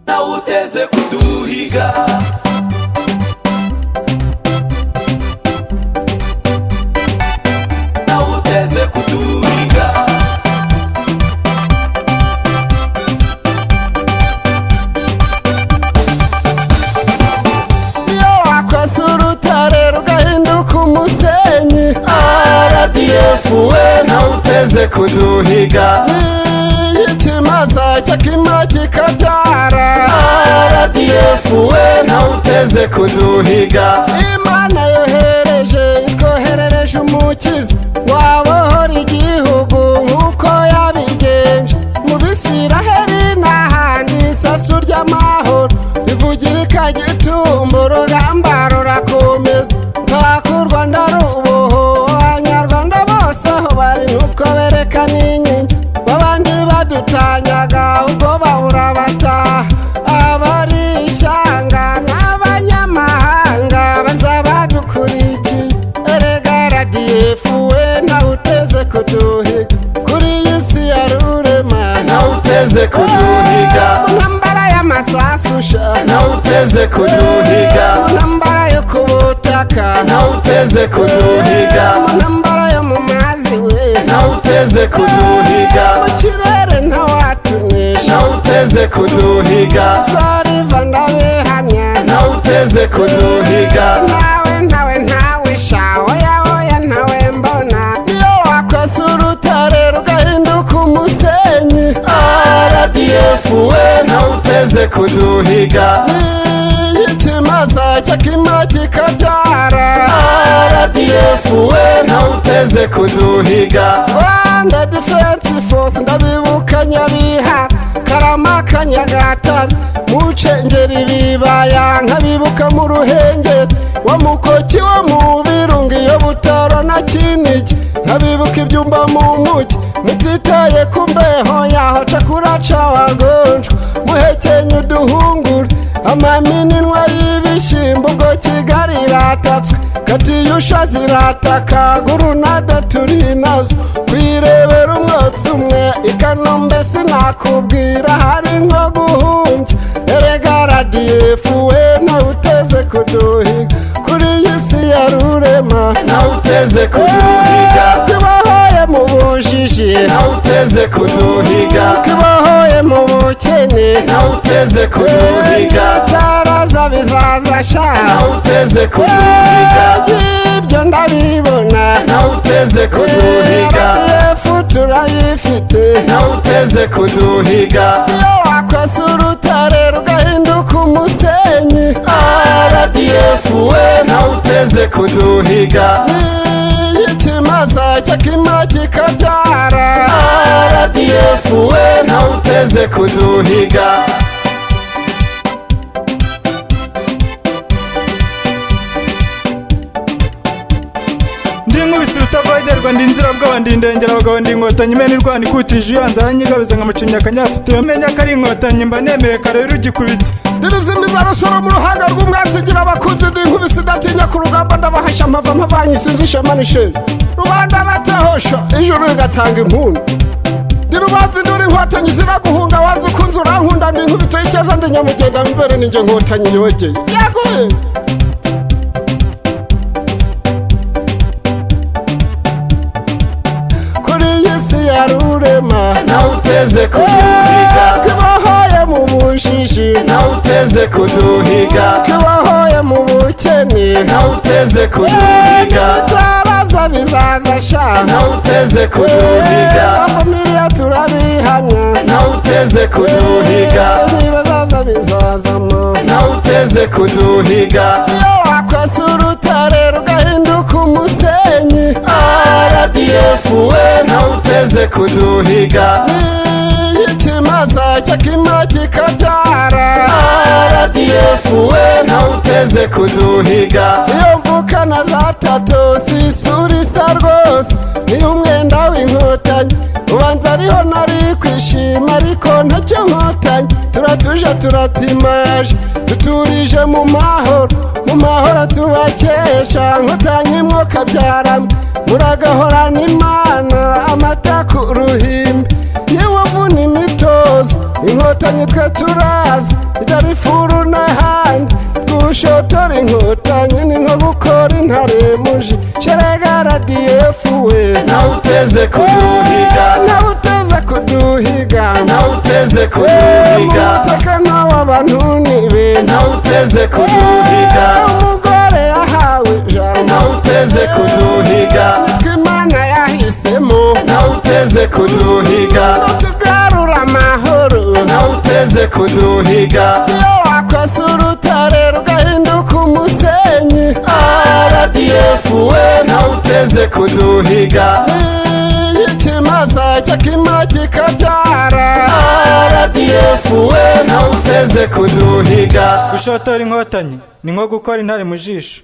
nawuteze kuduhiga nawuteze kuduhiga iyo wakwasa urutare rugahinduka umusenyi RDF we nawuteze kuduhiga ikimaza cyakima kikabyara RDF we nawuteze kuduhiga Imana yohereje ikoherereje umukiza wabohora igihugu nk'uko yabigenje mu Bisiraheli n'ahandi isasu ry'amahoro rivugira ikagitumba urugamba rurakomeza mpaka u Rwanda ruboho abanyarwanda bose aho bari nuko berekana inkingi babandi badutanyaga ubwo bahura bataha abari ishyanga n'abanyamahanga bazaba dukurikiye erega RDF we nawuteze kuduhiga kuri iyi si ya rurema nawuteze kuduhiga ntambara y'amasasu sha nawuteze kuduhiga ntambara yo ku butaka nawuteze kuduhiga ntambara yo mu mazi we nawuteze kuduhiga mu kirere ntawatunesha nawuteze kuduhiga sariva ndabihamya nawuteze kuduhiga ntawe shawe yawoya ntawe mbona iyo wakwasa urutare rugahinduka umusenyi RDF we nawuteze kuduhiga ikimaza cyakima kikabyara RDF we nawuteze kuduhiga Rwanda Defense Force ndabibuka Nyabiha Karama Kanyagatare mucengeri ibibaya nkabibuka mu Ruhengeri wa Mukoki wo mu Birunga iyo Butaro na Kinigi nkabibuka ibyumba mu Mugi mutitaye ku mbeho yaho cakuraca wagonjwa muhekenye uduhungure amaminwa y'ibishyimbo ngo Kigali iratatswe Katiyusha zirataka gurunada turi nazo kwirebera umwotsi umwe i Kanombe sinakubwira hari nko guhumbya erega RDF we nawuteze kuduhiga kuri iyi si ya rurema nawuteze kuduhiga kibahoye mu bujiji nawuteze kuduhiga kibahoye mu bukene nawuteze kuduhiga taraza bizaza sha nawuteze kuduhiga ibyo ndabibona nawuteze kuduhiga RDF turayifite nawuteze kuduhiga iyo wakwasa urutare rugahinduka umusenyi RDF we nawuteze kuduhiga ikimaza cyakima kikabyara RDF we nawuteze kuduhiga ndi nkubise rutavogerwa ndi inzira bw'aba ndi indengera abagabo ndi inkotanyi imena irwana ikutije uyanze aranyigabiza nkamucinya akanyafite bamenya ko ari inkotanyi mba nemeye kare rugikubita ndirizimiza rusoro mu ruhanga rw'umwanzi gira abakunzi ndi nkubise idatinya ku rugamba ndabahasha mpava mpavanye sinzi ishema n'isheri rubanda batehosha ijuru rigatanga impundu ndi rubanzi nduri inkotanyi ziraguhunga wanze ukunze urankunda ndi nkubito y'icyeza ndi nyamugenda imbere ninjye nkotanyi yogeye yaguye kuri iyi si ya rurema nawuteze kuduhiga kibahoye mu bujiji nawuteze kuduhiga kibahoye mu bukene nawuteze kuduhiga taraza bizaza sha nawuteze kuduhiga familia turabihamya nawuteze kuduhiga ibibazaza bizazamo nawuteze kuduhiga iyo wakwasa urutare rugahinduka umusenyi RDF we nawuteze kuduhiga ikimaza cyakima kikabyara RDF we nawuteze kuduhiga iyo mvukana za tato si isura isa rwose niyo umwenda w'inkotanyi ubanza ariho nari kwishima ariko ntacyo nkotanyi turatuje turatimaje duturije mu mahoro tubakesha nkotanyi mwokabyaramo muragahorana imana amata ku ruhimbi yewe vuna imitozo inkota inkotanyi twe turazi idarifuru n'ahandi twushotora inkotanyi ni nko gukora intare muji sherega radiyefu we nawe uteze kuduhiga nawe uteze kuduhiga nawe uteze kuduhiga umutekano w'abantu nibe nawe uteze kuduhiga umugore yahawe ijambo nawe uteze kuduhiga tw'Imana yahisemo nawe uteze kuduhiga tugarura amahoro nawe uteze kuduhiga iyo wakwasa urutare rugahinduka umusenyi RDF we nawe uteze kuduhiga ikimaza cyakima kikabyara RDF we nawe uteze kuduhiga gushotora inkotanyi ni nko gukora intare mu jisho